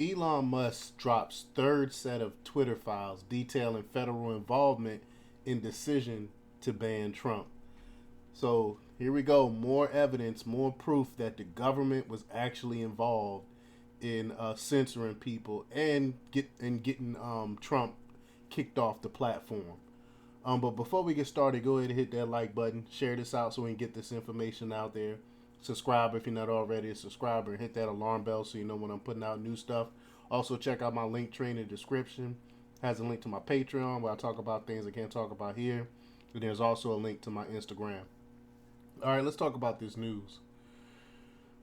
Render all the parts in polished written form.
Elon Musk drops third set of Twitter files detailing federal involvement in decision to ban Trump. So here we go. More evidence, more proof that the government was actually involved in censoring people and getting Trump kicked off the platform. But before we get started, go ahead and hit that like button, share this out so we can get this information out there. Subscribe if you're not already a subscriber, and hit that alarm bell so you know when I'm putting out new stuff. Also, check out my link tree in the description. It has a link to my Patreon where I talk about things I can't talk about here. And there's also a link to my Instagram. All right, let's talk about this news.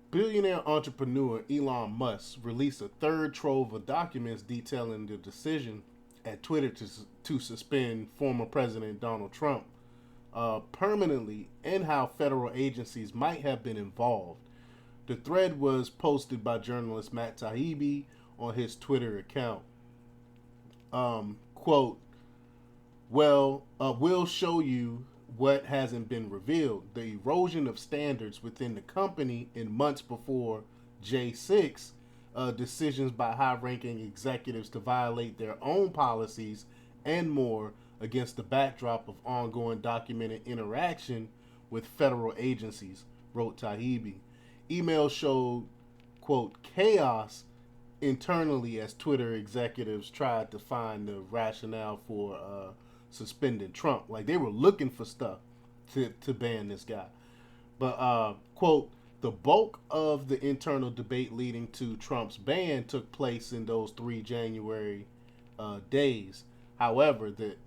Billionaire entrepreneur Elon Musk released a third trove of documents detailing the decision at Twitter to suspend former President Donald Trump permanently and how federal agencies might have been involved. The thread was posted by journalist Matt Taibbi on his Twitter account. Quote, we'll show you what hasn't been revealed. The erosion of standards within the company in months before J6, decisions by high ranking executives to violate their own policies, and more against the backdrop of ongoing documented interaction with federal agencies, wrote Taibbi. Emails showed, quote, chaos internally as Twitter executives tried to find the rationale for suspending Trump. Like they were looking for stuff to ban this guy. But, quote, the bulk of the internal debate leading to Trump's ban took place in those 3 January days. However, the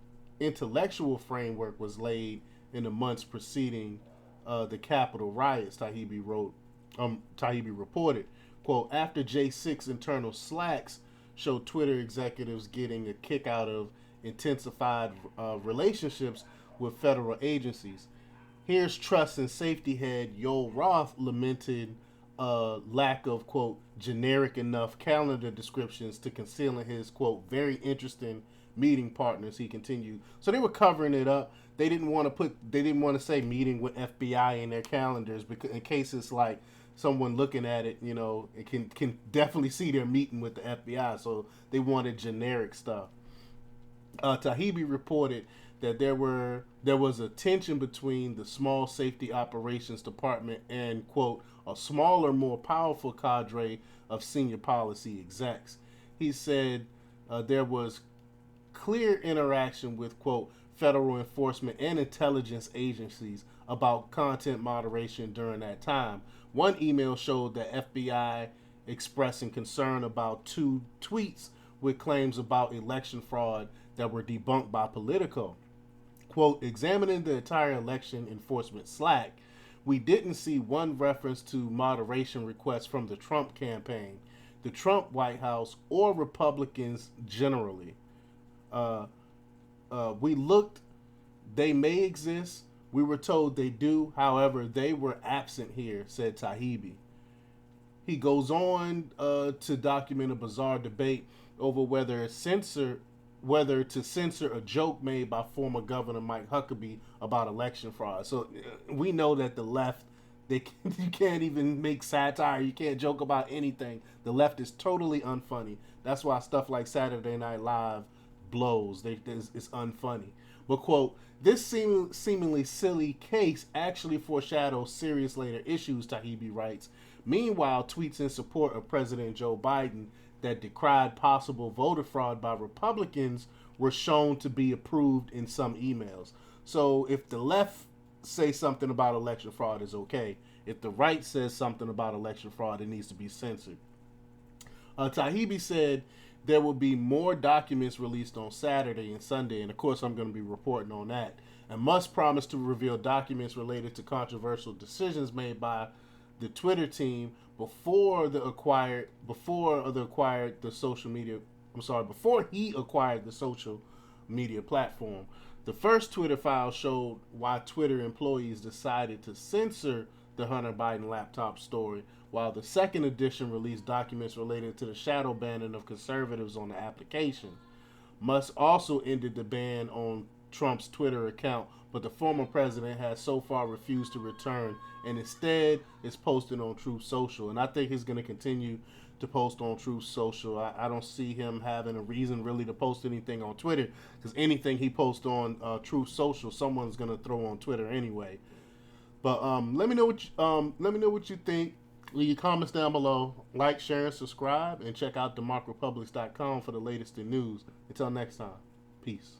intellectual framework was laid in the months preceding the Capitol riots, Taibbi reported. Quote, after J6 internal slacks showed Twitter executives getting a kick out of intensified relationships with federal agencies. Here's trust and safety head Yoel Roth lamented lack of, quote, generic enough calendar descriptions to concealing his, quote, very interesting meeting partners, he continued. So they were covering it up. They didn't want to say meeting with FBI in their calendars because in case it's like someone looking at it, it can definitely see they're meeting with the FBI. So they wanted generic stuff. Taibbi reported that there was a tension between the small safety operations department and, quote, a smaller, more powerful cadre of senior policy execs. He said there was clear interaction with, quote, federal enforcement and intelligence agencies about content moderation during that time. One email showed the FBI expressing concern about 2 tweets with claims about election fraud that were debunked by Politico. Quote, examining the entire election enforcement slack, we didn't see one reference to moderation requests from the Trump campaign, the Trump White House, or Republicans generally. Uh, we looked, they may exist. We were told they do. However, they were absent here, said Taibbi. He goes on to document a bizarre debate over whether to censor a joke made by former Governor Mike Huckabee about election fraud. So we know that the left, you can't even make satire. You can't joke about anything. The left is totally unfunny. That's why stuff like Saturday Night Live blows. It's unfunny. But, quote, this seemingly silly case actually foreshadows serious later issues, Taibbi writes. Meanwhile, tweets in support of President Joe Biden that decried possible voter fraud by Republicans were shown to be approved in some emails. So if the left say something about election fraud is okay, if the right says something about election fraud, it needs to be censored. Taibbi said there will be more documents released on Saturday and Sunday, and of course I'm going to be reporting on that. And Musk promised to reveal documents related to controversial decisions made by the Twitter team before he acquired the social media platform. The first Twitter file showed why Twitter employees decided to censor the Hunter Biden laptop story, while the second edition released documents related to the shadow banning of conservatives on the application. Musk also ended the ban on Trump's Twitter account, but the former president has so far refused to return and instead is posting on Truth Social. And I think he's going to continue to post on Truth Social. I don't see him having a reason really to post anything on Twitter, because anything he posts on Truth Social, someone's going to throw on Twitter anyway. But let me know what you think. Leave your comments down below. Like, share, and subscribe, and check out democrepublics.com for the latest in news. Until next time, peace.